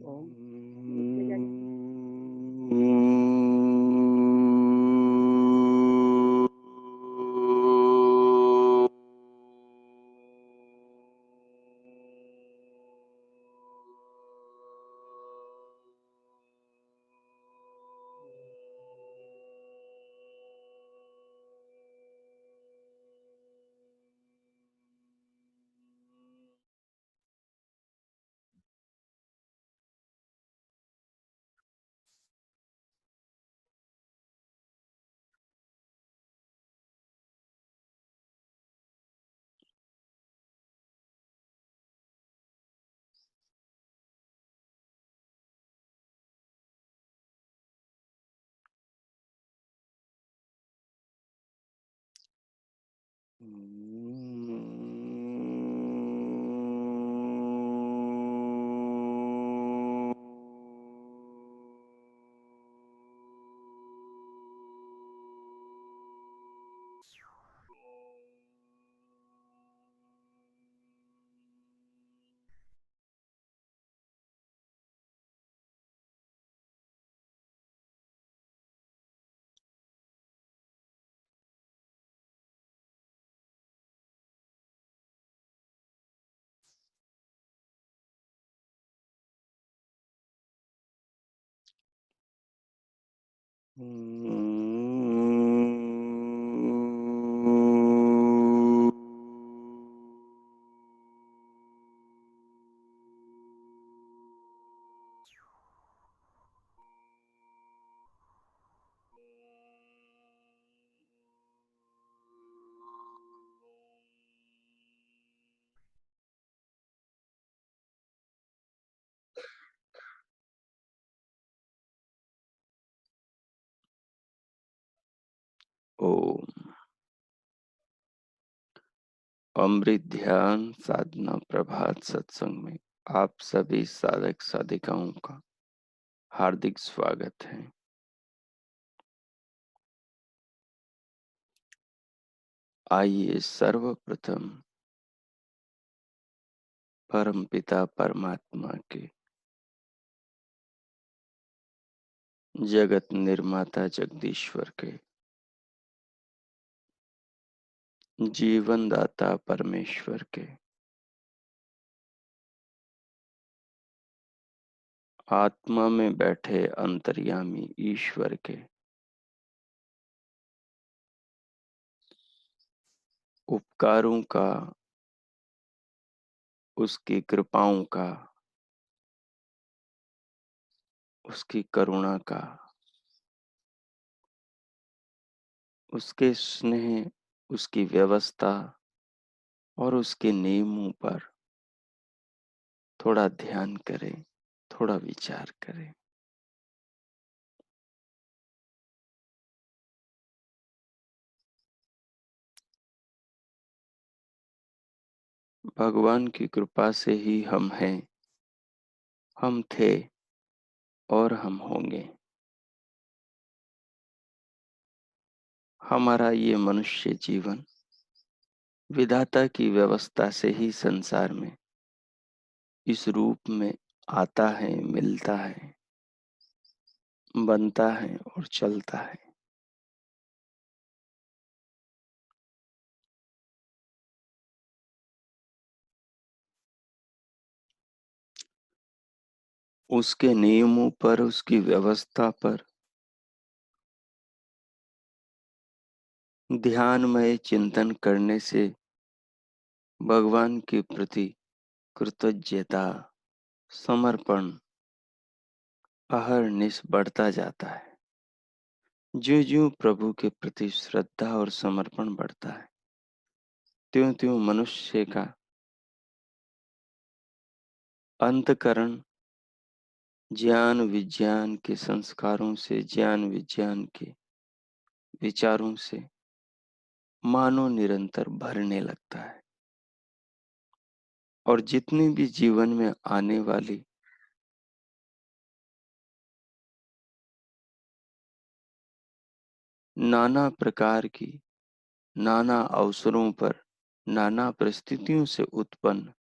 ओम। ओम। अमृत ध्यान साधना प्रभात सत्संग में आप सभी साधक साधिकाओं का हार्दिक स्वागत है। आइए सर्वप्रथम परमपिता परमात्मा के जगत निर्माता जगदीश्वर के जीवन दाता परमेश्वर के आत्मा में बैठे अंतर्यामी ईश्वर के उपकारों का, उसकी कृपाओं का, उसकी करुणा का, उसके स्नेह, उसकी व्यवस्था और उसके नियमों पर थोड़ा ध्यान करें, थोड़ा विचार करें। भगवान की कृपा से ही हम हैं, हम थे और हम होंगे। हमारा ये मनुष्य जीवन विधाता की व्यवस्था से ही संसार में इस रूप में आता है, मिलता है, बनता है और चलता है। उसके नियमों पर, उसकी व्यवस्था पर ध्यानमय चिंतन करने से भगवान के प्रति कृतज्ञता, समर्पण अहरनिश बढ़ता जाता है। ज्यों ज्यों प्रभु के प्रति श्रद्धा और समर्पण बढ़ता है, त्यों त्यों मनुष्य का अंतकरण ज्ञान विज्ञान के संस्कारों से, ज्ञान विज्ञान के विचारों से मानो निरंतर भरने लगता है। और जितनी भी जीवन में आने वाली नाना प्रकार की, नाना अवसरों पर, नाना परिस्थितियों से उत्पन्न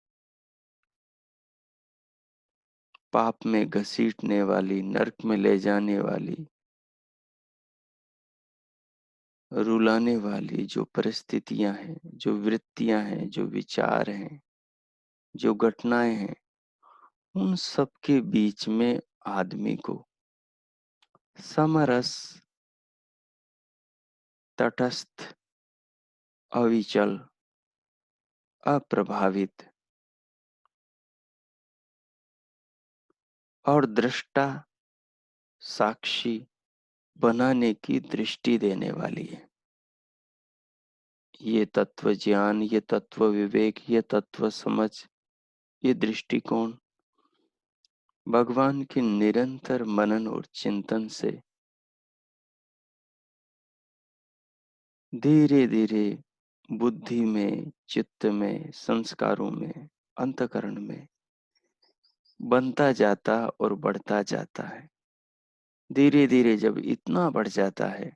पाप में घसीटने वाली, नरक में ले जाने वाली, रुलाने वाली जो परिस्थितियां हैं, जो वृत्तियां हैं, जो विचार हैं, जो घटनाएं हैं, उन सब के बीच में आदमी को समरस, तटस्थ, अविचल, अप्रभावित और दृष्टा, साक्षी बनाने की दृष्टि देने वाली है। ये तत्व ज्ञान, ये तत्व विवेक, ये तत्व समझ, ये दृष्टिकोण भगवान के निरंतर मनन और चिंतन से धीरे धीरे बुद्धि में, चित्त में, संस्कारों में, अंतकरण में बनता जाता और बढ़ता जाता है। धीरे धीरे जब इतना बढ़ जाता है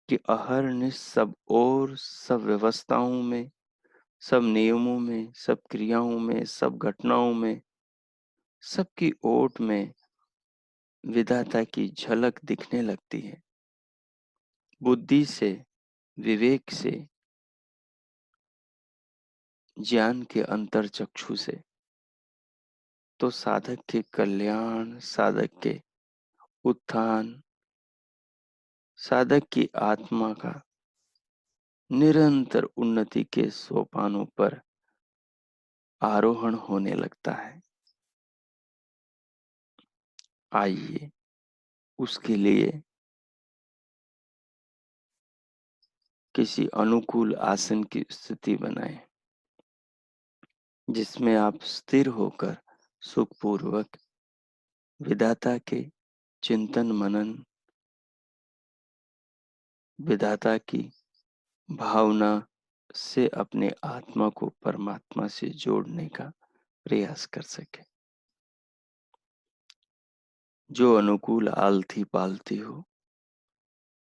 कि अहरनिश सब व्यवस्थाओं में, सब नियमों में, सब क्रियाओं में, सब घटनाओं में, सबकी ओट में विधाता की झलक दिखने लगती है। बुद्धि से, विवेक से, ज्ञान के अंतर चक्षु से, तो साधक के कल्याण, साधक के उत्थान, साधक की आत्मा का निरंतर उन्नति के सोपानों पर आरोहण होने लगता है। आइए उसके लिए किसी अनुकूल आसन की स्थिति बनाएं, जिसमें आप स्थिर होकर सुखपूर्वक विधाता के चिंतन मनन, विधाता की भावना से अपने आत्मा को परमात्मा से जोड़ने का प्रयास कर सके। जो अनुकूल आलती पालती हो,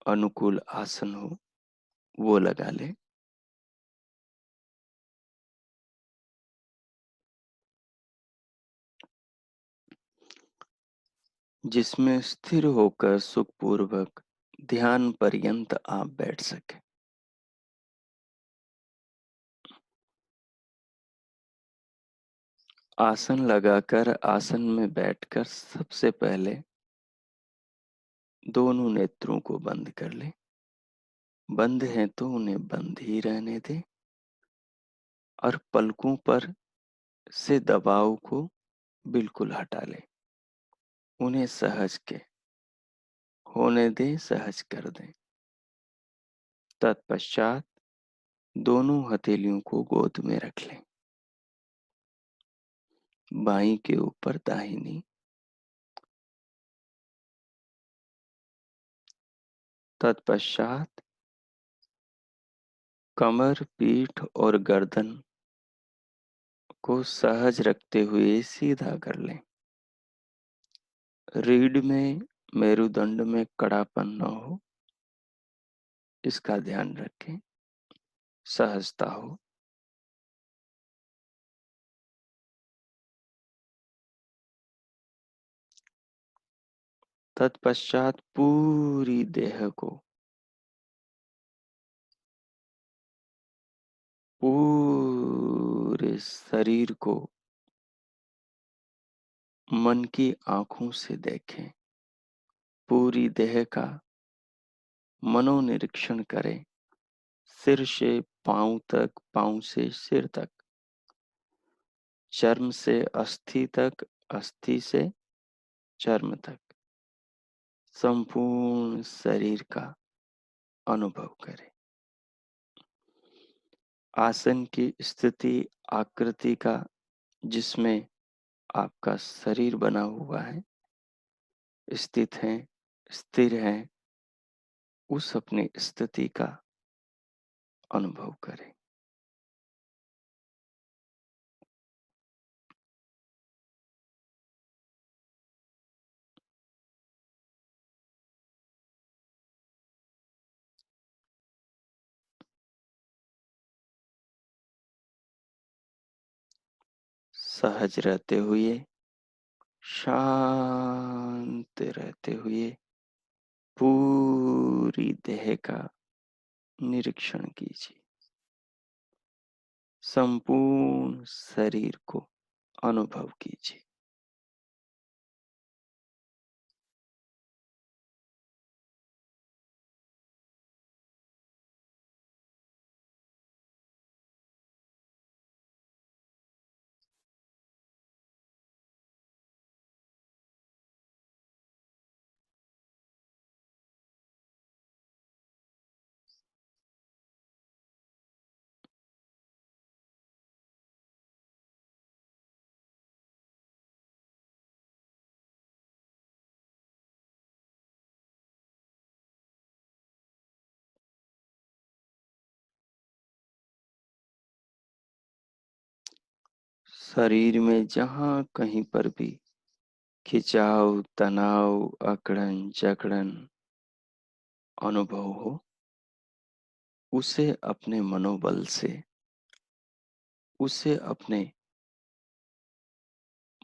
अनुकूल आसन हो, वो लगा ले। जिसमें स्थिर होकर सुखपूर्वक ध्यान पर्यंत आप बैठ सके। आसन लगाकर, आसन में बैठकर सबसे पहले दोनों नेत्रों को बंद कर ले। बंद हैं तो उन्हें बंद ही रहने दे और पलकों पर से दबाव को बिल्कुल हटा ले। उन्हें सहज के होने दे, सहज कर दे। तत्पश्चात दोनों हथेलियों को गोद में रख लें, बाईं के ऊपर दाहिनी। तत्पश्चात कमर, पीठ और गर्दन को सहज रखते हुए सीधा कर लें। रीढ़ में, मेरुदंड में कड़ापन न हो, इसका ध्यान रखें। सहजता हो। तत्पश्चात पूरी देह को, पूरे शरीर को मन की आंखों से देखें। पूरी देह का मनोनिरीक्षण करें, सिर से पांव तक, पांव से सिर तक, चर्म से अस्थि तक, अस्थि से चर्म तक, संपूर्ण शरीर का अनुभव करें। आसन की स्थिति, आकृति का जिसमें आपका शरीर बना हुआ है, स्थित है, स्थिर है, उस अपनी स्थिति का अनुभव करें। सहज रहते हुए, शांत रहते हुए पूरी देह का निरीक्षण कीजिए। संपूर्ण शरीर को अनुभव कीजिए। शरीर में जहाँ कहीं पर भी खिंचाव, तनाव, अकड़न, जकड़न अनुभव हो, उसे अपने मनोबल से, उसे अपने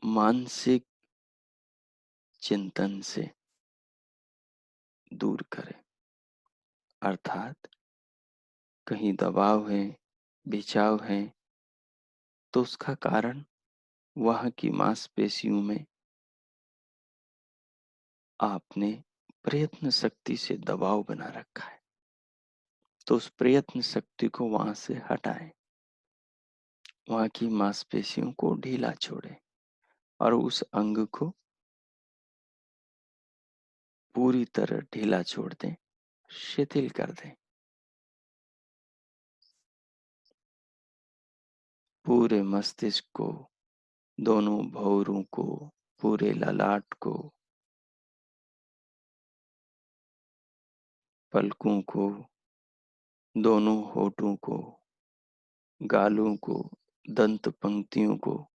मानसिक चिंतन से दूर करें। अर्थात कहीं दबाव है, खिंचाव है, तो उसका कारण वहाँ की मांसपेशियों में आपने प्रयत्न शक्ति से दबाव बना रखा है। तो उस प्रयत्न शक्ति को वहां से हटाएं, वहां की मांसपेशियों को ढीला छोड़ें और उस अंग को पूरी तरह ढीला छोड़ दें, शिथिल कर दें। पूरे मस्तिष्क को, दोनों भौरों को, पूरे ललाट को, पलकों को, दोनों होठों को, गालों को, दंत पंक्तियों को,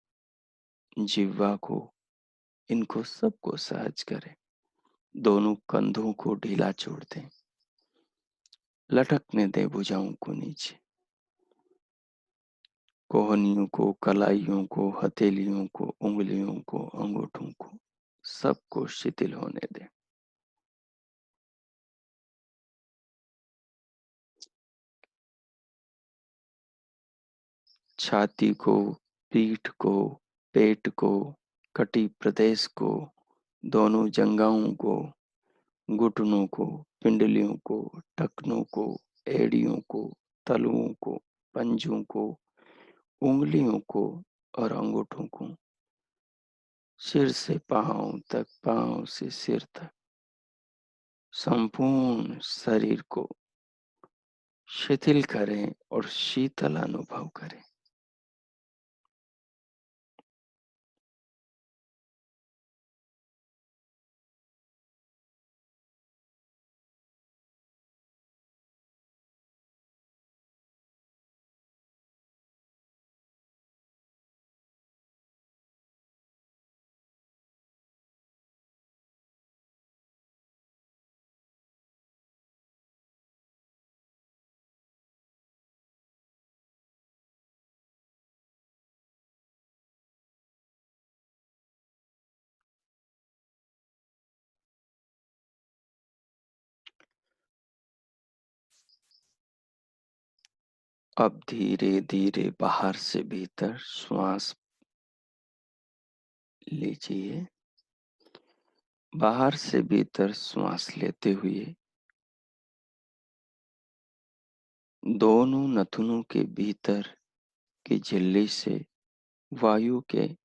जिह्वा को, इनको सबको सहज करें। दोनों कंधों को ढीला छोड़ दें, लटकने दें भुजाओं को नीचे। कोहनियों को, कलाइयों को, हथेलियों को, उंगलियों को, अंगूठों को, सबको शिथिल होने दें। छाती को, पीठ को, पेट को, कटी प्रदेश को, दोनों जंघाओं को, घुटनों को, पिंडलियों को, टखनों को, एड़ियों को, तलुओं को, पंजों को, उंगलियों को और अंगूठों को, सिर से पांव तक, पांव से सिर तक, संपूर्ण शरीर को शिथिल करें और शीतल अनुभव करें। अब धीरे धीरे बाहर से भीतर श्वास लीजिए। बाहर से भीतर श्वास लेते हुए दोनों नथुनों के भीतर की झिल्ली से वायु के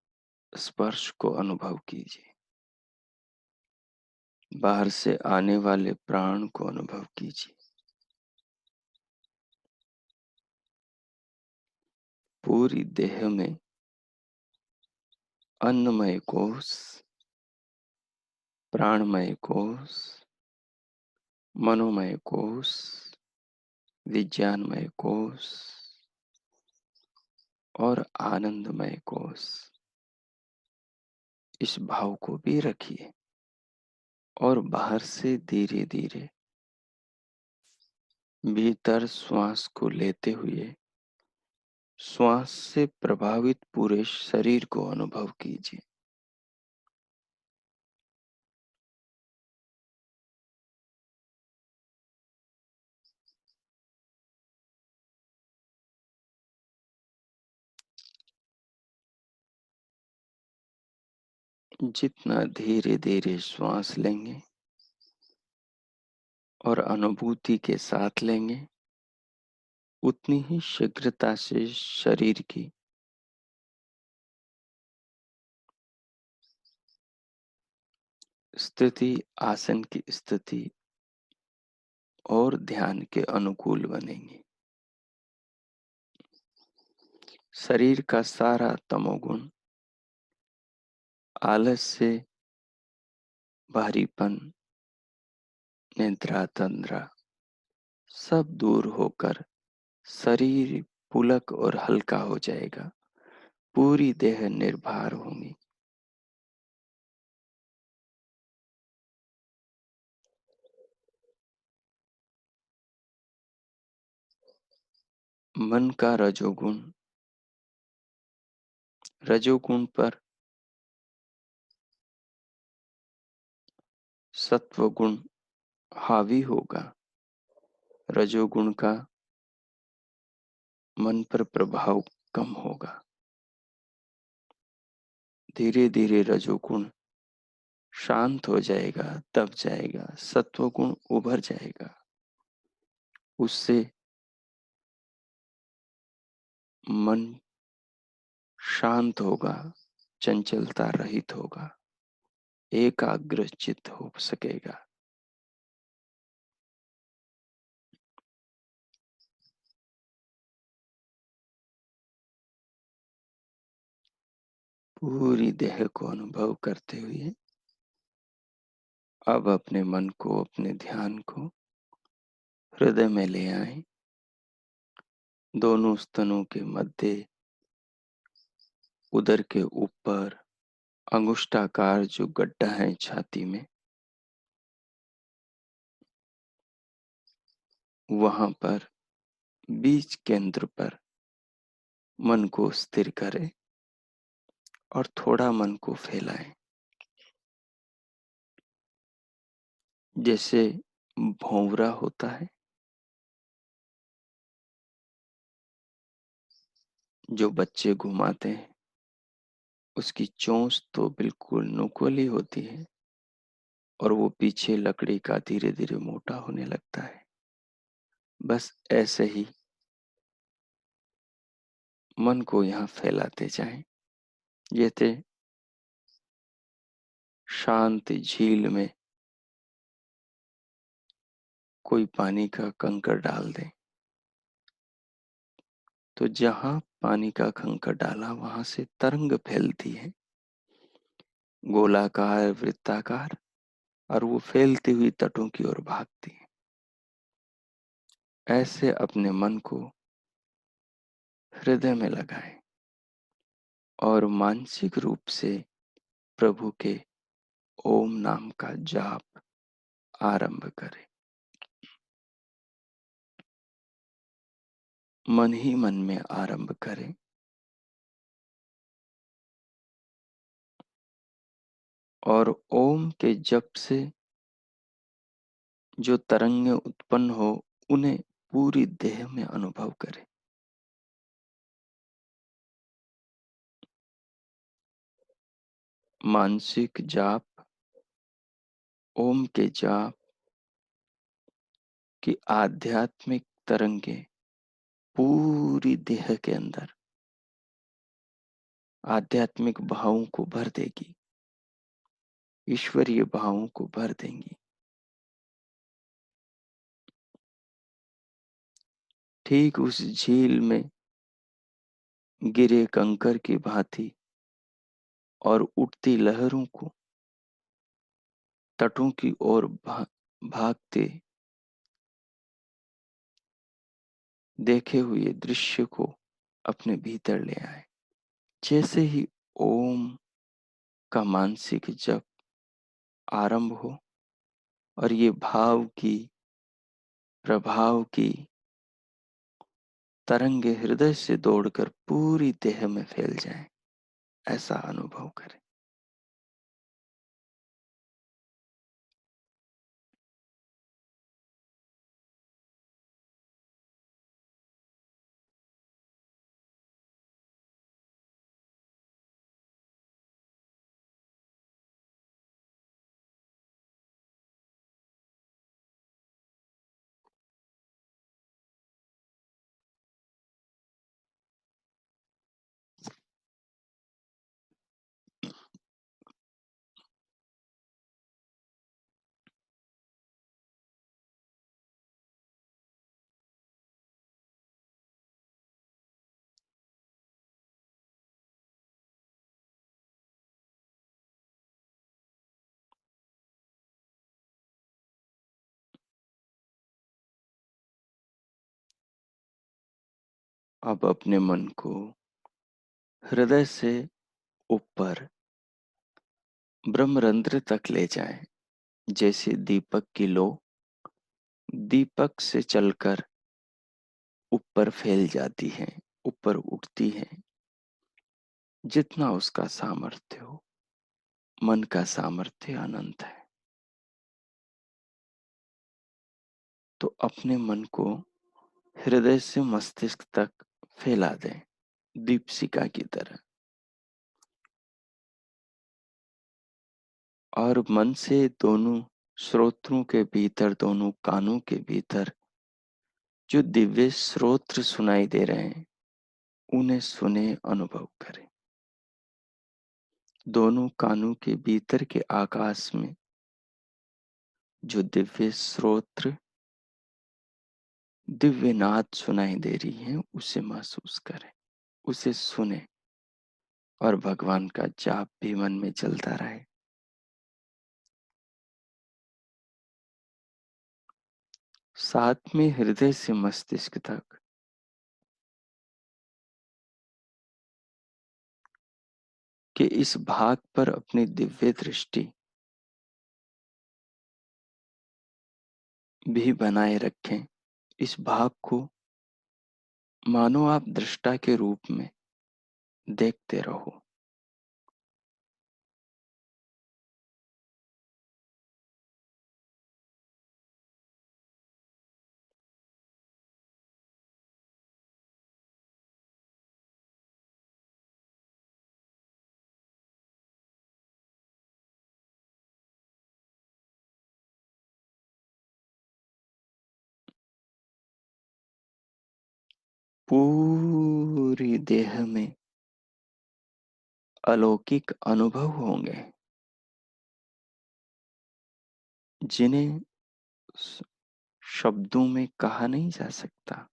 स्पर्श को अनुभव कीजिए। बाहर से आने वाले प्राण को अनुभव कीजिए। पूरी देह में अन्नमय कोश, प्राणमय कोश, मनोमय कोश, विज्ञानमय कोश और आनंदमय कोश, इस भाव को भी रखिए और बाहर से धीरे धीरे भीतर श्वास को लेते हुए श्वास से प्रभावित पूरे शरीर को अनुभव कीजिए। जितना धीरे धीरे श्वास लेंगे और अनुभूति के साथ लेंगे, उतनी ही शीघ्रता से शरीर की स्थिति, आसन की स्थिति और ध्यान के अनुकूल बनेंगी। शरीर का सारा तमोगुण, आलस्य, भारीपन, निद्रा तंद्रा सब दूर होकर शरीर पुलक और हल्का हो जाएगा। पूरी देह निर्भर होगी। मन का रजोगुण, रजोगुण पर सत्वगुण हावी होगा। रजोगुण का मन पर प्रभाव कम होगा। धीरे धीरे रजोगुण शांत हो जाएगा, दब जाएगा, सत्वगुण उभर जाएगा। उससे मन शांत होगा, चंचलता रहित होगा, एकाग्रचित हो सकेगा। पूरी देह को अनुभव करते हुए अब अपने मन को, अपने ध्यान को हृदय में ले आए। दोनों स्तनों के मध्य, उदर के ऊपर, अंगुष्ठाकार जो गड्ढा है छाती में, वहां पर बीज केंद्र पर मन को स्थिर करें और थोड़ा मन को फैलाएं। जैसे भौंवरा होता है, जो बच्चे घुमाते हैं, उसकी चोंच तो बिल्कुल नुकीली होती है और वो पीछे लकड़ी का धीरे धीरे मोटा होने लगता है। बस ऐसे ही मन को यहाँ फैलाते जाएं। जैसे शांत झील में कोई पानी का कंकड़ डाल दे, तो जहां पानी का कंकड़ डाला वहां से तरंग फैलती है, गोलाकार, वृत्ताकार, और वो फैलती हुई तटों की ओर भागती है। ऐसे अपने मन को हृदय में लगाएं और मानसिक रूप से प्रभु के ओम नाम का जाप आरंभ करें। मन ही मन में आरंभ करें और ओम के जप से जो तरंगें उत्पन्न हो, उन्हें पूरी देह में अनुभव करें। मानसिक जाप, ओम के जाप की आध्यात्मिक तरंगे पूरी देह के अंदर आध्यात्मिक भावों को भर देगी, ईश्वरीय भावों को भर देंगी। ठीक उस झील में गिरे कंकर की भांति और उठती लहरों को तटों की ओर भागते देखे हुए दृश्य को अपने भीतर ले आए। जैसे ही ओम का मानसिक जप आरंभ हो और ये भाव की, प्रभाव की तरंगे हृदय से दौड़कर पूरी देह में फैल जाएं, ऐसा अनुभव करें। अब अपने मन को हृदय से ऊपर ब्रह्मरंध्र तक ले जाएं, जैसे दीपक की लो दीपक से चलकर ऊपर फैल जाती है, ऊपर उठती है। जितना उसका सामर्थ्य हो, मन का सामर्थ्य अनंत है। तो अपने मन को हृदय से मस्तिष्क तक फैला दें, दीपशिखा की तरह। और मन से दोनों श्रोत्रों के भीतर, दोनों कानों के भीतर जो दिव्य श्रोत्र सुनाई दे रहे हैं, उन्हें सुने, अनुभव करें। दोनों कानों के भीतर के आकाश में जो दिव्य श्रोत्र, दिव्य नाद सुनाई दे रही है, उसे महसूस करें, उसे सुने, और भगवान का जाप भी मन में चलता रहे। साथ में हृदय से मस्तिष्क तक के इस भाग पर अपनी दिव्य दृष्टि भी बनाए रखें। इस भाग को मानो आप दृष्टा के रूप में देखते रहो। पूरी देह में अलौकिक अनुभव होंगे, जिन्हें शब्दों में कहा नहीं जा सकता,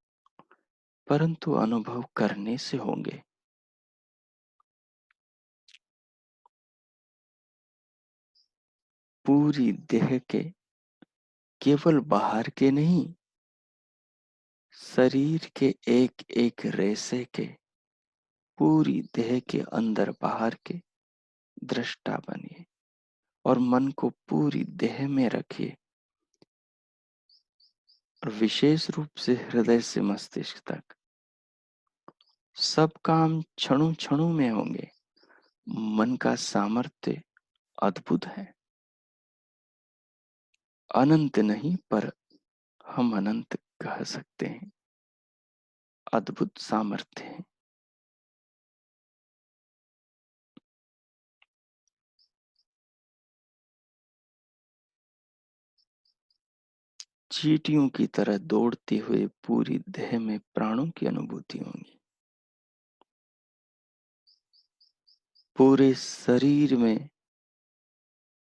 परंतु अनुभव करने से होंगे। पूरी देह के, केवल बाहर के नहीं, शरीर के एक एक रेशे के, पूरी देह के अंदर बाहर के दृष्टा बनिए, और मन को पूरी देह में रखिए, और विशेष रूप से हृदय से मस्तिष्क तक। सब काम क्षणों क्षणों में होंगे। मन का सामर्थ्य अद्भुत है। अनंत नहीं, पर हम अनंत कह सकते हैं। अद्भुत सामर्थ्य है। चींटियों की तरह दौड़ते हुए पूरी देह में प्राणों की अनुभूति होगी। पूरे शरीर में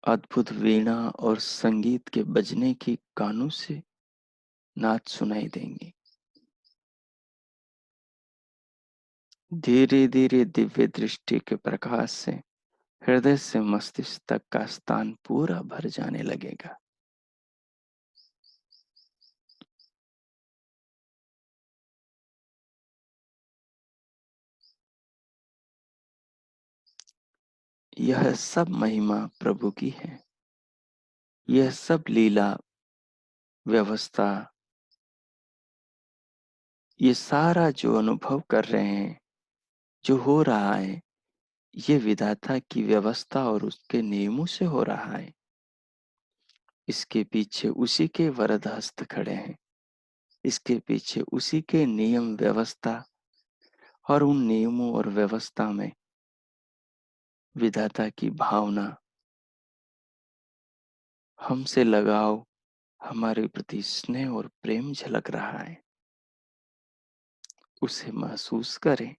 अद्भुत वीणा और संगीत के बजने की कानों से नाच सुनाई देंगे। धीरे धीरे दिव्य दृष्टि के प्रकाश से हृदय से मस्तिष्क तक का स्थान पूरा भर जाने लगेगा। यह सब महिमा प्रभु की है। यह सब लीला व्यवस्था, ये सारा जो अनुभव कर रहे हैं, जो हो रहा है, ये विधाता की व्यवस्था और उसके नियमों से हो रहा है। इसके पीछे उसी के वरद हस्त खड़े हैं। इसके पीछे उसी के नियम व्यवस्था, और उन नियमों और व्यवस्था में विधाता की भावना, हमसे लगाव, हमारे प्रति स्नेह और प्रेम झलक रहा है। उसे महसूस करें।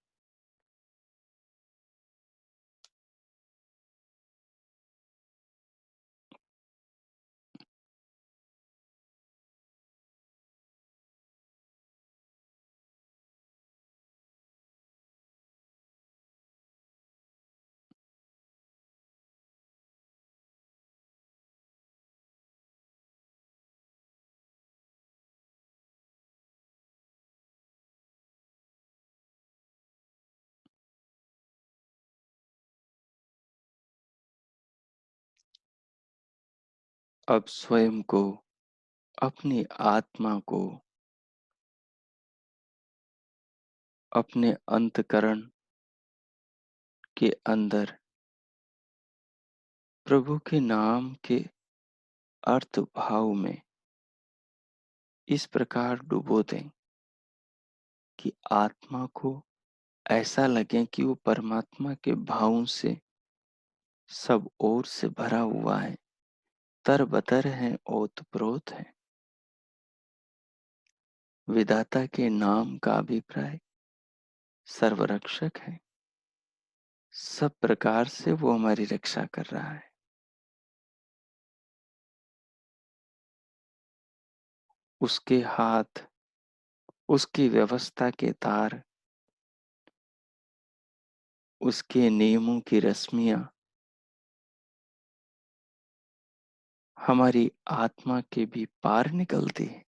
अब स्वयं को, अपनी आत्मा को, अपने अंतकरण के अंदर प्रभु के नाम के अर्थ भाव में इस प्रकार डुबो दें कि आत्मा को ऐसा लगे कि वो परमात्मा के भावों से सब ओर से भरा हुआ है, तरबतर है, ओतप्रोत है। विधाता के नाम का अभिप्राय सर्वरक्षक है। सब प्रकार से वो हमारी रक्षा कर रहा है। उसके हाथ, उसकी व्यवस्था के तार, उसके नियमों की रश्मियां हमारी आत्मा के भी पार निकलती है।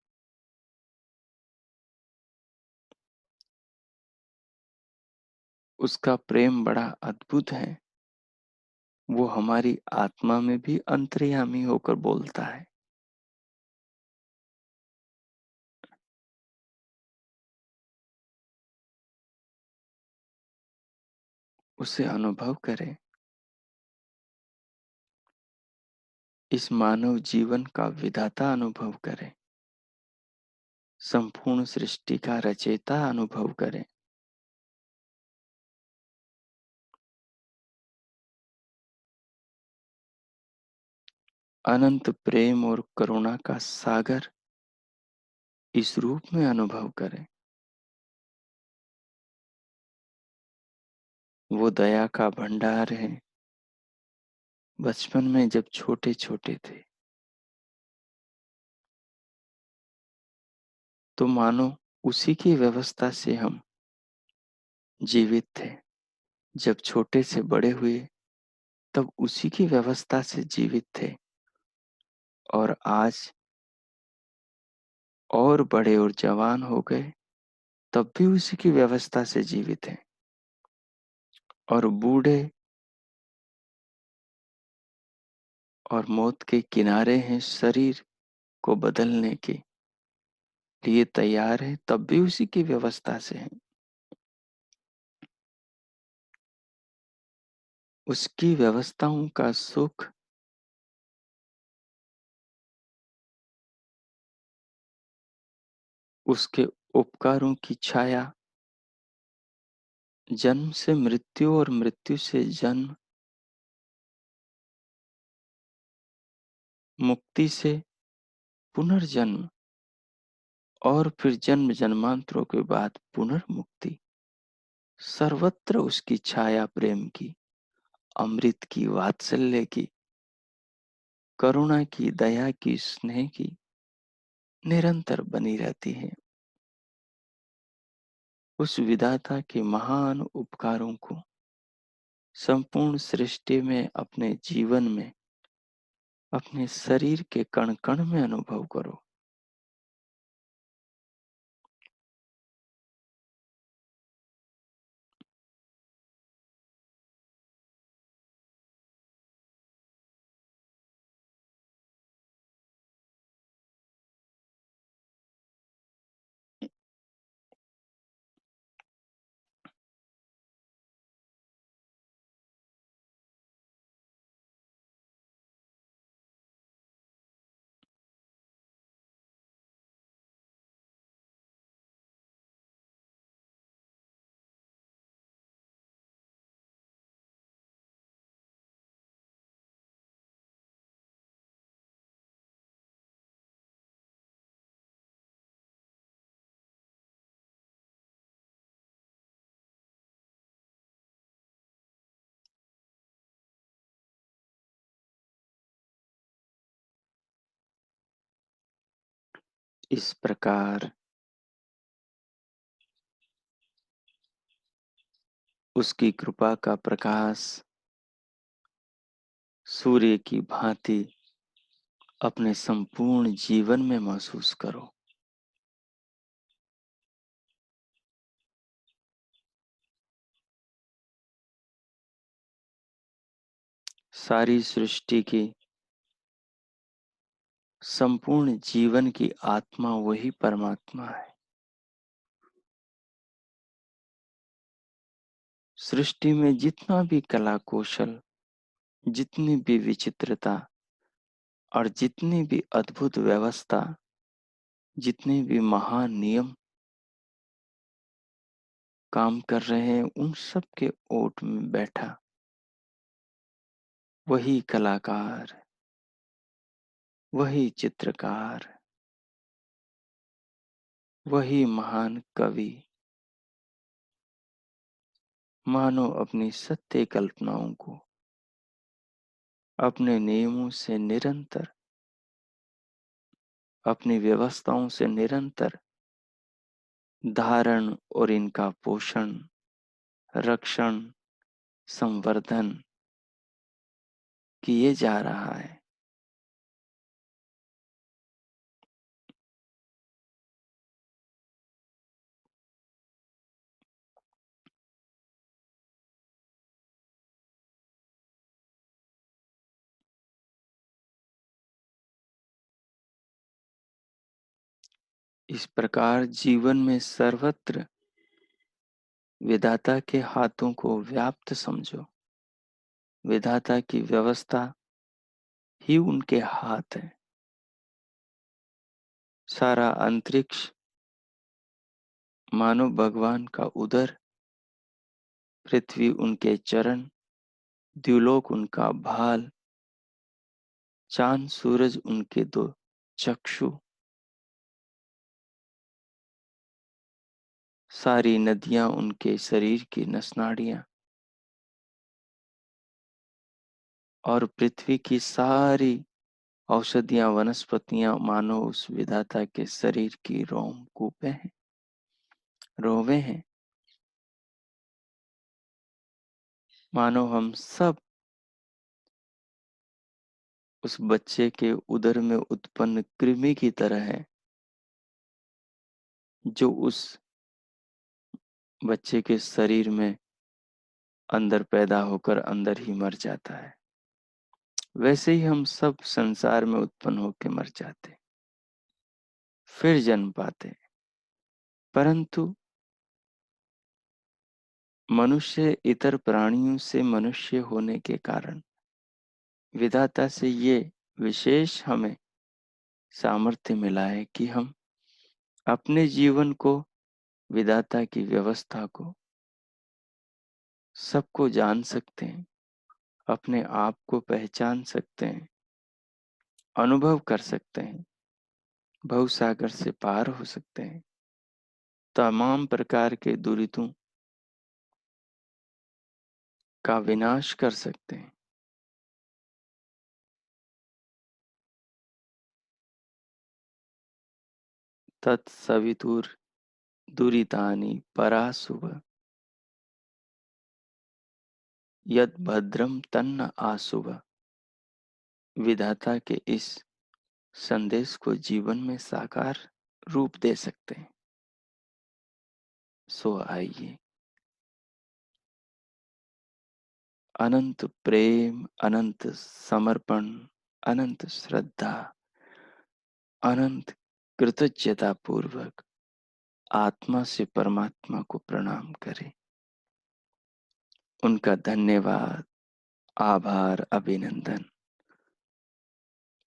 उसका प्रेम बड़ा अद्भुत है। वो हमारी आत्मा में भी अंतर्यामी होकर बोलता है। उसे अनुभव करें। इस मानव जीवन का विधाता अनुभव करें। संपूर्ण सृष्टि का रचयिता अनुभव करें। अनंत प्रेम और करुणा का सागर इस रूप में अनुभव करें। वो दया का भंडार है। बचपन में जब छोटे छोटे थे तो मानो उसी की व्यवस्था से हम जीवित थे। जब छोटे से बड़े हुए तब उसी की व्यवस्था से जीवित थे, और आज और बड़े और जवान हो गए तब भी उसी की व्यवस्था से जीवित हैं, और बूढ़े और मौत के किनारे हैं शरीर को बदलने के लिए तैयार है, तब भी उसी की व्यवस्था से हैं। उसकी व्यवस्थाओं का सुख उसके उपकारों की छाया, जन्म से मृत्यु और मृत्यु से जन्म, मुक्ति से पुनर्जन्म, और फिर जन्म जन्मांतरों के बाद पुनर्मुक्ति। सर्वत्र उसकी छाया प्रेम की, अमृत की, वात्सल्य की, करुणा की, दया की, स्नेह की निरंतर बनी रहती है। उस विधाता के महान उपकारों को संपूर्ण सृष्टि में, अपने जीवन में, अपने शरीर के कण कण में अनुभव करो। इस प्रकार उसकी कृपा का प्रकाश सूर्य की भांति अपने संपूर्ण जीवन में महसूस करो। सारी सृष्टि की संपूर्ण जीवन की आत्मा वही परमात्मा है। सृष्टि में जितना भी कला कौशल, जितनी भी विचित्रता और जितनी भी अद्भुत व्यवस्था, जितने भी महान नियम काम कर रहे हैं, उन सब के ओट में बैठा वही कलाकार, वही चित्रकार, वही महान कवि, मानो अपनी सत्य कल्पनाओं को अपने नियमों से निरंतर, अपनी व्यवस्थाओं से निरंतर धारण और इनका पोषण, रक्षण, संवर्धन किए जा रहा है। इस प्रकार जीवन में सर्वत्र विधाता के हाथों को व्याप्त समझो। विधाता की व्यवस्था ही उनके हाथ है। सारा अंतरिक्ष मानो भगवान का उदर, पृथ्वी उनके चरण, द्युलोक उनका भाल, चांद सूरज उनके दो चक्षु, सारी नदियां उनके शरीर की नसनाड़ियां और पृथ्वी की सारी औषधियां वनस्पतियां मानो उस विधाता के शरीर की रोमकूपें हैं, रोवे हैं। मानो हम सब उस बच्चे के उदर में उत्पन्न कृमि की तरह है, जो उस बच्चे के शरीर में अंदर पैदा होकर अंदर ही मर जाता है। वैसे ही हम सब संसार में उत्पन्न होकर मर जाते, फिर जन्म पाते। परंतु मनुष्य इतर प्राणियों से मनुष्य होने के कारण विधाता से ये विशेष हमें सामर्थ्य मिला है कि हम अपने जीवन को, विधाता की व्यवस्था को, सबको जान सकते हैं, अपने आप को पहचान सकते हैं, अनुभव कर सकते हैं, भवसागर से पार हो सकते हैं, तमाम प्रकार के दुरितों का विनाश कर सकते हैं। तत्सवितुर दुरितानि परासुव यद भद्रम तन्न आसुव। विधाता के इस संदेश को जीवन में साकार रूप दे सकते हैं। सो आइए अनंत प्रेम, अनंत समर्पण, अनंत श्रद्धा, अनंत कृतज्ञता पूर्वक आत्मा से परमात्मा को प्रणाम करें। उनका धन्यवाद, आभार, अभिनंदन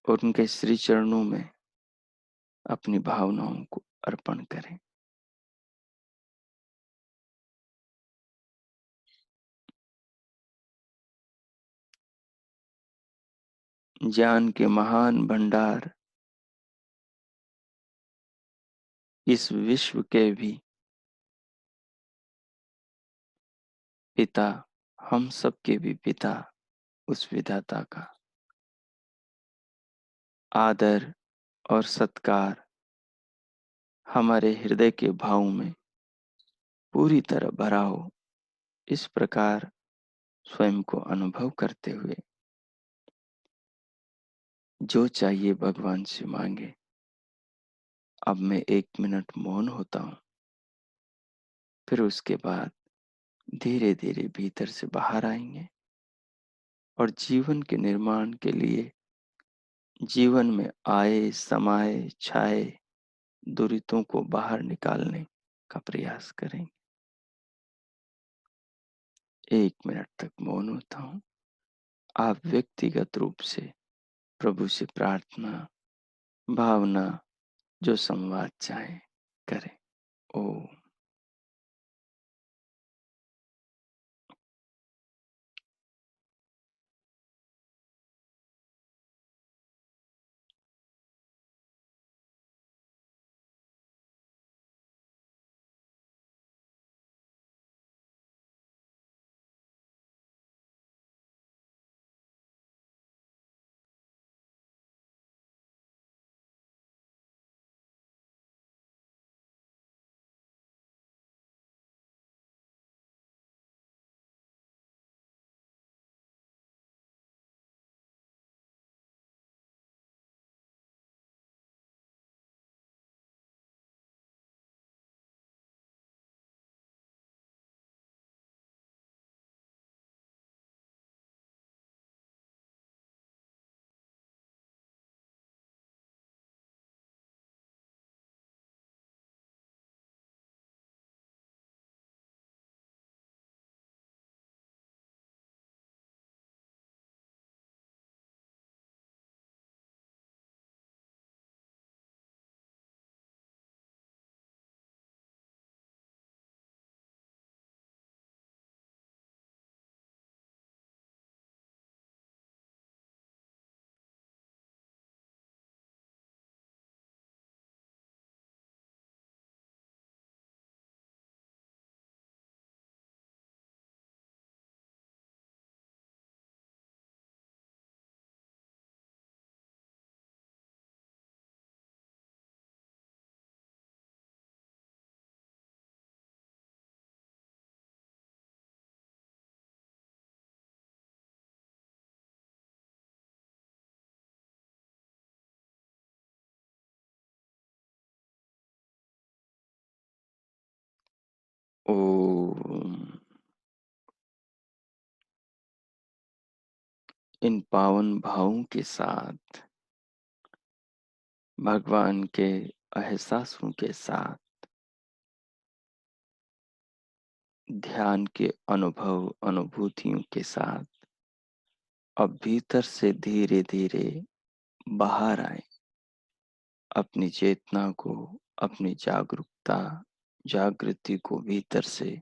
और उनके श्री चरणों में अपनी भावनाओं को अर्पण करें। ज्ञान के महान भंडार इस विश्व के भी पिता, हम सबके भी पिता, उस विधाता का आदर और सत्कार हमारे हृदय के भाव में पूरी तरह भरा हो, इस प्रकार स्वयं को अनुभव करते हुए जो चाहिए भगवान से मांगे। अब मैं 1 मिनट मौन होता हूँ, फिर उसके बाद धीरे धीरे भीतर से बाहर आएंगे और जीवन के निर्माण के लिए जीवन में आए समाये छाए दुरितों को बाहर निकालने का प्रयास करें। 1 मिनट तक मौन होता हूँ। आप व्यक्तिगत रूप से प्रभु से प्रार्थना, भावना, जो संवाद चाहें करें। ओम। ओम। इन पावन भावों के साथ, भगवान के एहसासों के साथ, ध्यान के अनुभव अनुभूतियों के साथ अब भीतर से धीरे धीरे बाहर आए। अपनी चेतना को, अपनी जागरूकता, जागृति को भीतर से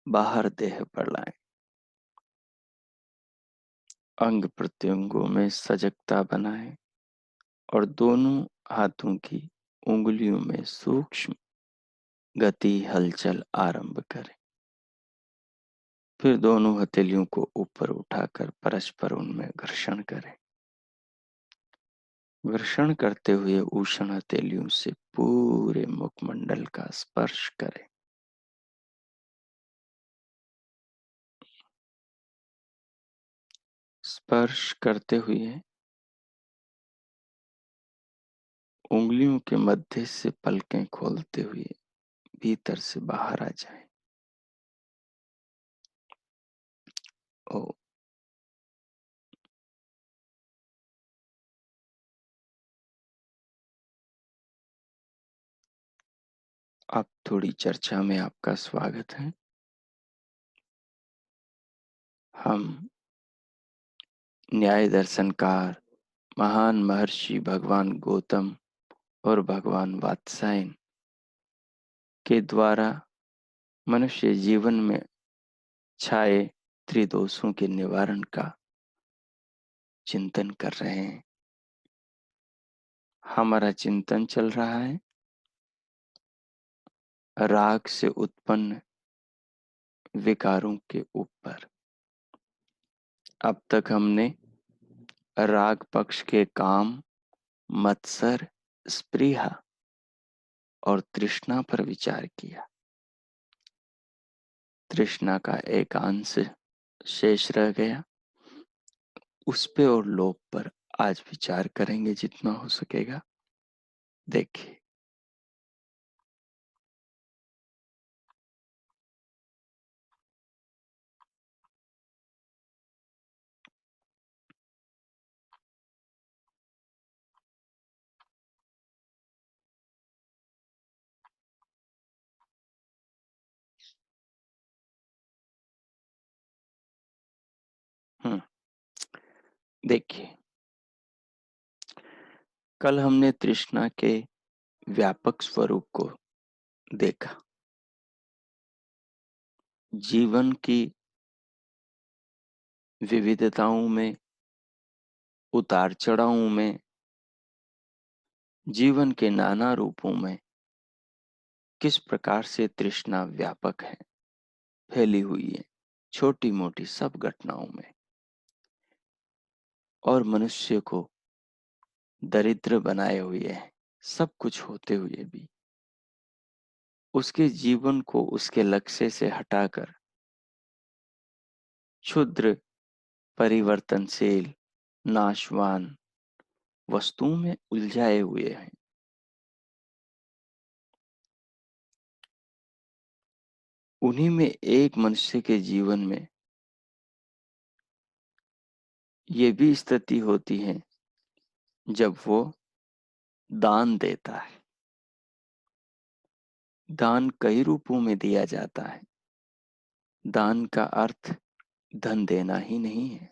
बाहर देह पर लाएं। अंग प्रत्यंगों में सजगता बनाएं और दोनों हाथों की उंगलियों में सूक्ष्म गति हलचल आरंभ करें। फिर दोनों हथेलियों को ऊपर उठाकर परस्पर उनमें घर्षण करें। घर्षण करते हुए उष्ण हथेलियों से पूरे मुखमंडल का स्पर्श करें। स्पर्श करते हुए उंगलियों के मध्य से पलकें खोलते हुए भीतर से बाहर आ जाएं। ओ। अब थोड़ी चर्चा में आपका स्वागत है। हम न्याय दर्शनकार महान महर्षि भगवान गौतम और भगवान वात्सायन के द्वारा मनुष्य जीवन में छाए त्रिदोषों के निवारण का चिंतन कर रहे हैं। हमारा चिंतन चल रहा है राग से उत्पन्न विकारों के ऊपर। अब तक हमने राग पक्ष के काम, मत्सर, स्पृहा और तृष्णा पर विचार किया। तृष्णा का एक अंश शेष रह गया, उस पे और लोभ पर आज विचार करेंगे जितना हो सकेगा। देखिए, देखिए, कल हमने तृष्णा के व्यापक स्वरूप को देखा। जीवन की विविधताओं में, उतार चढ़ावों में, जीवन के नाना रूपों में किस प्रकार से तृष्णा व्यापक है, फैली हुई है, छोटी मोटी सब घटनाओं में, और मनुष्य को दरिद्र बनाए हुए है। सब कुछ होते हुए भी उसके जीवन को उसके लक्ष्य से हटाकर क्षुद्र, परिवर्तनशील, नाशवान वस्तुओं में उलझाए हुए हैं। उन्हीं में एक मनुष्य के जीवन में ये भी स्थिति होती है जब वो दान देता है। दान कई रूपों में दिया जाता है। दान का अर्थ धन देना ही नहीं है।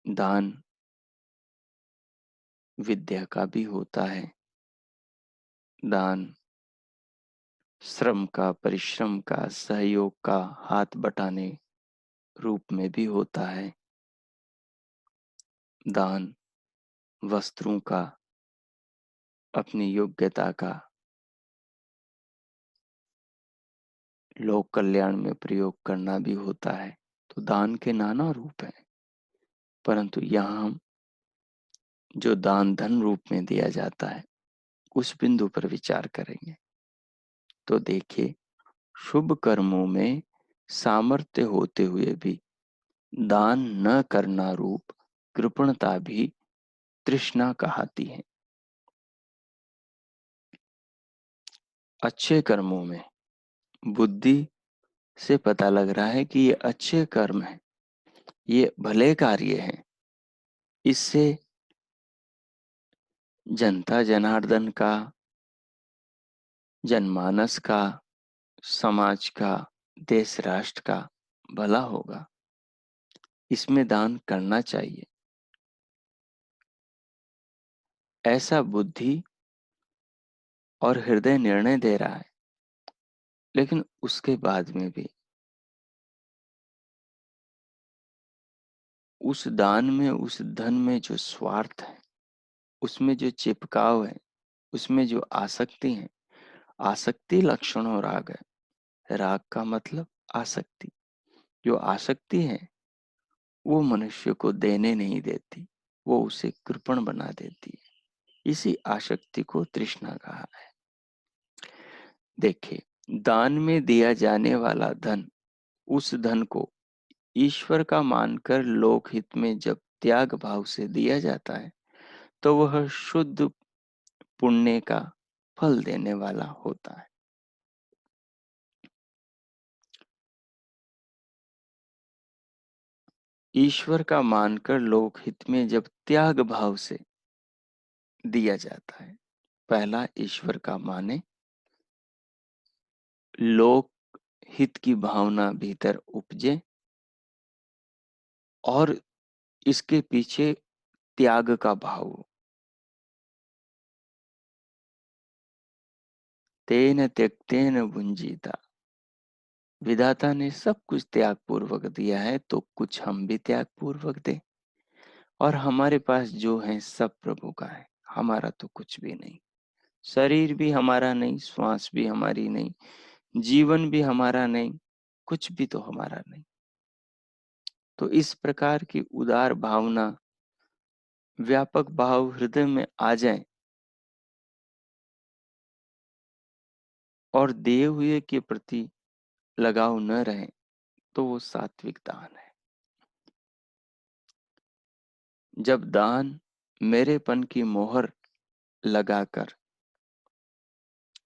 दान विद्या का भी होता है। दान श्रम का, परिश्रम का, सहयोग का, हाथ बटाने रूप में भी होता है। दान वस्त्रों का, अपनी योग्यता का, लोक कल्याण में प्रयोग करना भी होता है। तो दान के नाना रूप हैं, परंतु यहाँ हम जो दान धन रूप में दिया जाता है उस बिंदु पर विचार करेंगे। तो देखिए, शुभ कर्मों में सामर्थ्य होते हुए भी दान न करना रूप कृपणता भी तृष्णा कहलाती है। अच्छे कर्मों में बुद्धि से पता लग रहा है कि ये अच्छे कर्म हैं, ये भले कार्य हैं। इससे जनता जनार्दन का, जनमानस का, समाज का, देश राष्ट्र का भला होगा, इसमें दान करना चाहिए, ऐसा बुद्धि और हृदय निर्णय दे रहा है। लेकिन उसके बाद में भी उस दान में, उस धन में जो स्वार्थ है, उसमें जो चिपकाव है, उसमें जो आसक्ति है, आसक्ति लक्षणों राग है। राग का मतलब आसक्ति। जो आसक्ति है वो मनुष्य को देने नहीं देती, वो उसे कृपण बना देती है। इसी आसक्ति को तृष्णा कहा है। देखिए, दान में दिया जाने वाला धन, उस धन को ईश्वर का मानकर लोकहित में जब त्याग भाव से दिया जाता है तो वह शुद्ध पुण्य का फल देने वाला होता है। ईश्वर का मानकर लोकहित में जब त्याग भाव से दिया जाता है, पहला ईश्वर का माने, लोक हित की भावना भीतर उपजे और इसके पीछे त्याग का भाव हो। तेन त्यक्तेन भुंजीता, विधाता ने सब कुछ त्याग पूर्वक दिया है तो कुछ हम भी त्याग पूर्वक दें। और हमारे पास जो है सब प्रभु का है, हमारा तो कुछ भी नहीं। शरीर भी हमारा नहीं, श्वास भी हमारी नहीं, जीवन भी हमारा नहीं, कुछ भी तो हमारा नहीं। तो इस प्रकार की उदार भावना, व्यापक भाव हृदय में आ जाए और दिए हुए के प्रति लगाव न रहे तो वो सात्विक दान है। जब दान मेरेपन की मोहर लगाकर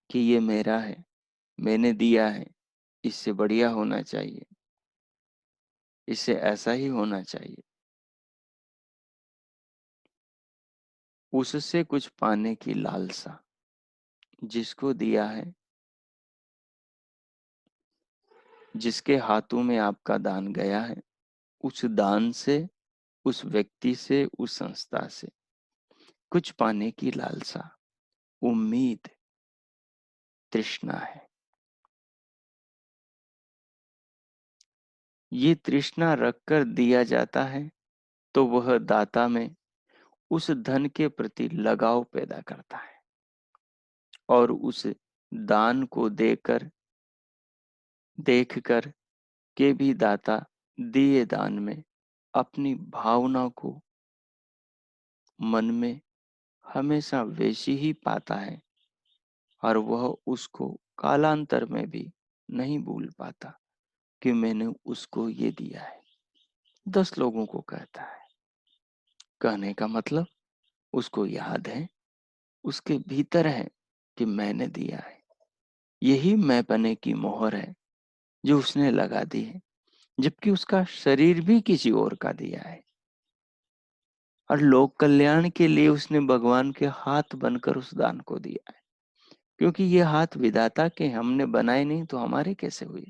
कि ये मेरा है, मैंने दिया है, इससे बढ़िया होना चाहिए, इससे ऐसा ही होना चाहिए, उससे कुछ पाने की लालसा जिसको दिया है, जिसके हाथों में आपका दान गया है, उस दान से, उस व्यक्ति से, उस संस्था से कुछ पाने की लालसा, उम्मीद, तृष्णा है। ये तृष्णा रखकर दिया जाता है तो वह दाता में उस धन के प्रति लगाव पैदा करता है और उस दान को देखकर के भी दाता दिए दान में अपनी भावना को मन में हमेशा वैसी ही पाता है और वह उसको कालांतर में भी नहीं भूल पाता कि मैंने उसको ये दिया है। 10 लोगों को कहता है, कहने का मतलब उसको याद है, उसके भीतर है कि मैंने दिया है। यही मैंपने की मोहर है जो उसने लगा दी है, जबकि उसका शरीर भी किसी और का दिया है और लोक कल्याण के लिए उसने भगवान के हाथ बनकर उस दान को दिया है। क्योंकि ये हाथ विधाता के, हमने बनाए नहीं तो हमारे कैसे हुए।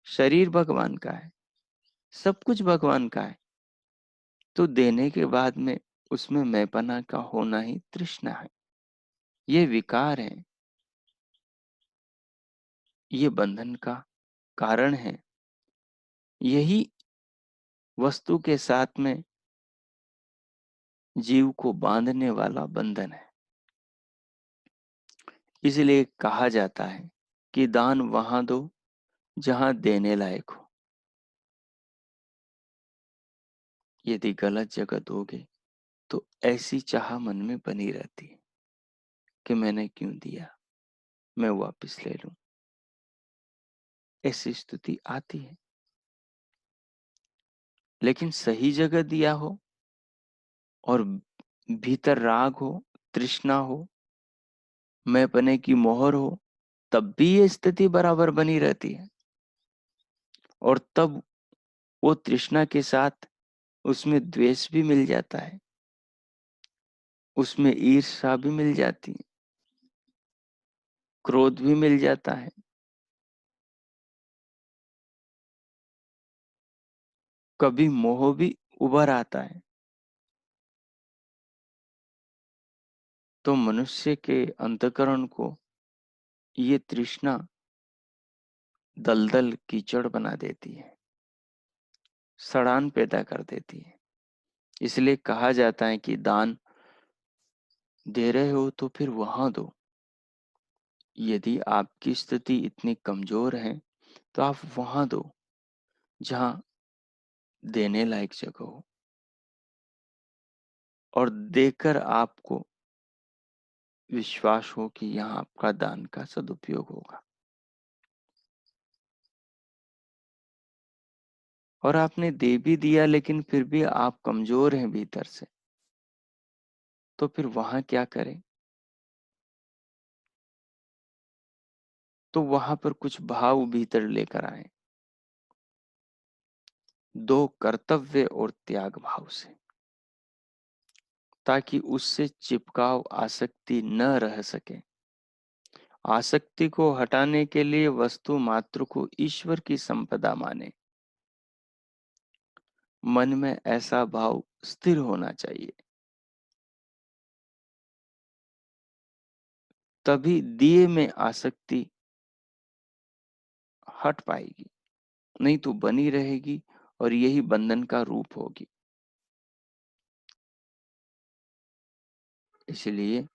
शरीर भगवान का है, सब कुछ भगवान का है, तो देने के बाद में उसमें मैंपना का होना ही तृष्णा है। ये विकार है, ये बंधन का कारण है। यही वस्तु के साथ में जीव को बांधने वाला बंधन है। इसलिए कहा जाता है कि दान वहां दो जहां देने लायक हो। यदि गलत जगह दोगे तो ऐसी चाह मन में बनी रहती है कि मैंने क्यों दिया, मैं वापस ले लूं। ऐसी स्थिति आती है। लेकिन सही जगह दिया हो और भीतर राग हो, तृष्णा हो, मैंपने की मोहर हो, तब भी ये स्थिति बराबर बनी रहती है। और तब वो तृष्णा के साथ उसमें द्वेष भी मिल जाता है, उसमें ईर्ष्या भी मिल जाती है, क्रोध भी मिल जाता है, कभी मोह भी उभर आता है। तो मनुष्य के अंतःकरण को ये तृष्णा दलदल कीचड़ बना देती है, सड़ान पैदा कर देती है। इसलिए कहा जाता है कि दान दे रहे हो तो फिर वहां दो। यदि आपकी स्थिति इतनी कमजोर है तो आप वहां दो जहां देने लायक जगह हो और देकर आपको विश्वास हो कि यहाँ आपका दान का सदुपयोग होगा। और आपने दे भी दिया लेकिन फिर भी आप कमजोर हैं भीतर से, तो फिर वहां क्या करें? तो वहां पर कुछ भाव भीतर लेकर आए, दो कर्तव्य और त्याग भाव से, ताकि उससे चिपकाव आसक्ति न रह सके। आसक्ति को हटाने के लिए वस्तु मात्र को ईश्वर की संपदा माने। मन में ऐसा भाव स्थिर होना चाहिए, तभी दिए में आसक्ति हट पाएगी, नहीं तो बनी रहेगी और यही बंधन का रूप होगी। इसलिए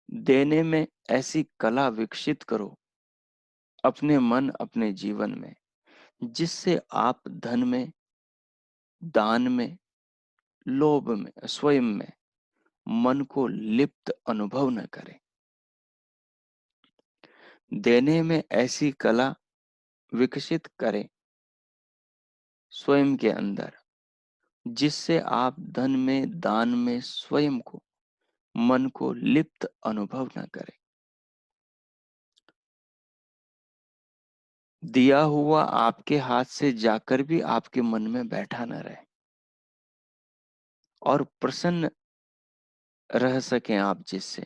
देने में ऐसी कला विकसित करो अपने मन, अपने जीवन में, जिससे आप धन में, दान में, लोभ में, स्वयं में मन को लिप्त अनुभव न करें। देने में ऐसी कला विकसित करें स्वयं के अंदर, जिससे आप धन में, दान में स्वयं को, मन को लिप्त अनुभव न करें। दिया हुआ आपके हाथ से जाकर भी आपके मन में बैठा न रहे और प्रसन्न रह सकें आप जिससे।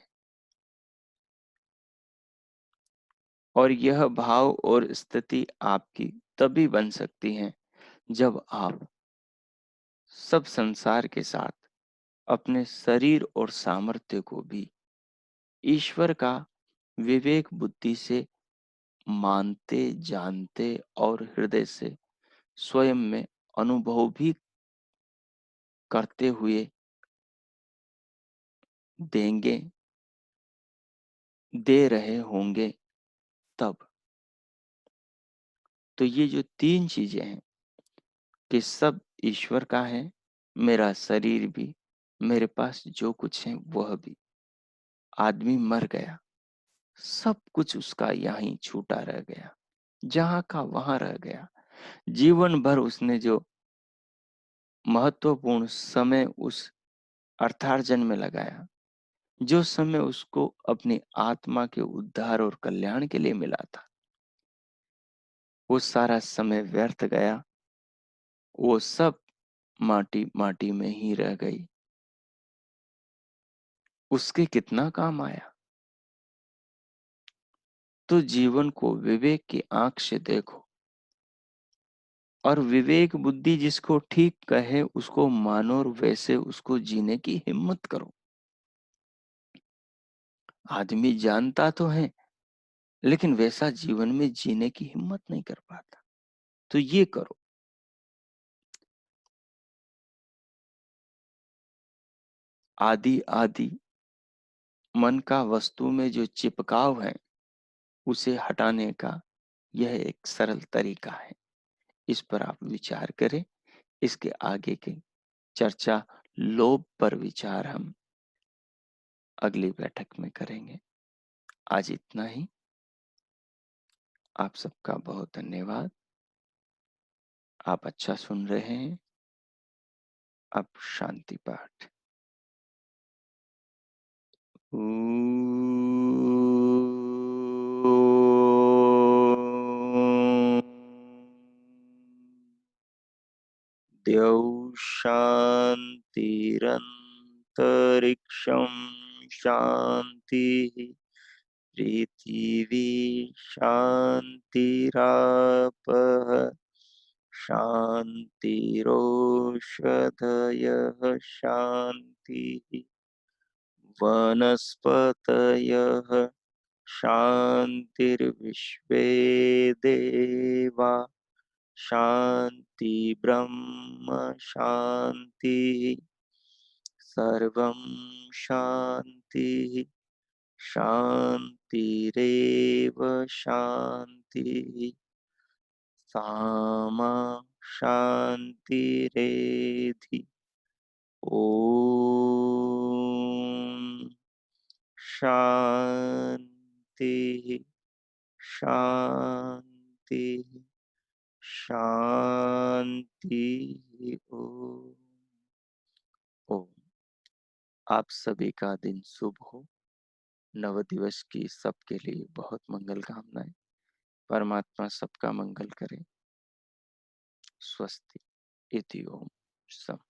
और यह भाव और स्थिति आपकी तभी बन सकती है जब आप सब संसार के साथ अपने शरीर और सामर्थ्य को भी ईश्वर का विवेक बुद्धि से मानते, जानते और हृदय से स्वयं में अनुभव भी करते हुए देंगे, दे रहे होंगे तब। तो ये जो तीन चीजें हैं कि सब ईश्वर का है, मेरा शरीर भी, मेरे पास जो कुछ है वह भी। आदमी मर गया, सब कुछ उसका यहीं छूटा रह गया, जहां का वहां रह गया। जीवन भर उसने जो महत्वपूर्ण समय उस अर्थार्जन में लगाया, जो समय उसको अपनी आत्मा के उद्धार और कल्याण के लिए मिला था, वो सारा समय व्यर्थ गया। वो सब माटी माटी में ही रह गई। उसके कितना काम आया? तो जीवन को विवेक की आंख से देखो, और विवेक बुद्धि जिसको ठीक कहे उसको मानो और वैसे उसको जीने की हिम्मत करो। आदमी जानता तो है, लेकिन वैसा जीवन में जीने की हिम्मत नहीं कर पाता। तो ये करो। आदि आदि मन का वस्तु में जो चिपकाव है, उसे हटाने का यह एक सरल तरीका है। इस पर आप विचार करें। इसके आगे की चर्चा, लोभ पर विचार, हम अगली बैठक में करेंगे। आज इतना ही। आप सबका बहुत धन्यवाद। आप अच्छा सुन रहे हैं। अब शांति पाठ। द्यौः शान्तिरन्तरिक्षं शान्तिः, पृथिवी शान्तिरापः शान्तिरोषधयः शान्तिः, वनस्पतयः शान्तिर्विश्वे देवा शान्ति ब्रह्म शान्तिः, सर्वं शान्तिः शान्तिरेव शान्तिः, सामा शान्तिरेधि। ॐ शान्तिः शान्तिः शान्तिः। ओम। आप सभी का दिन शुभ हो। नव दिवस की सबके लिए बहुत मंगल कामनाएं। परमात्मा सबका मंगल करे। स्वस्ति इति ओम। सम।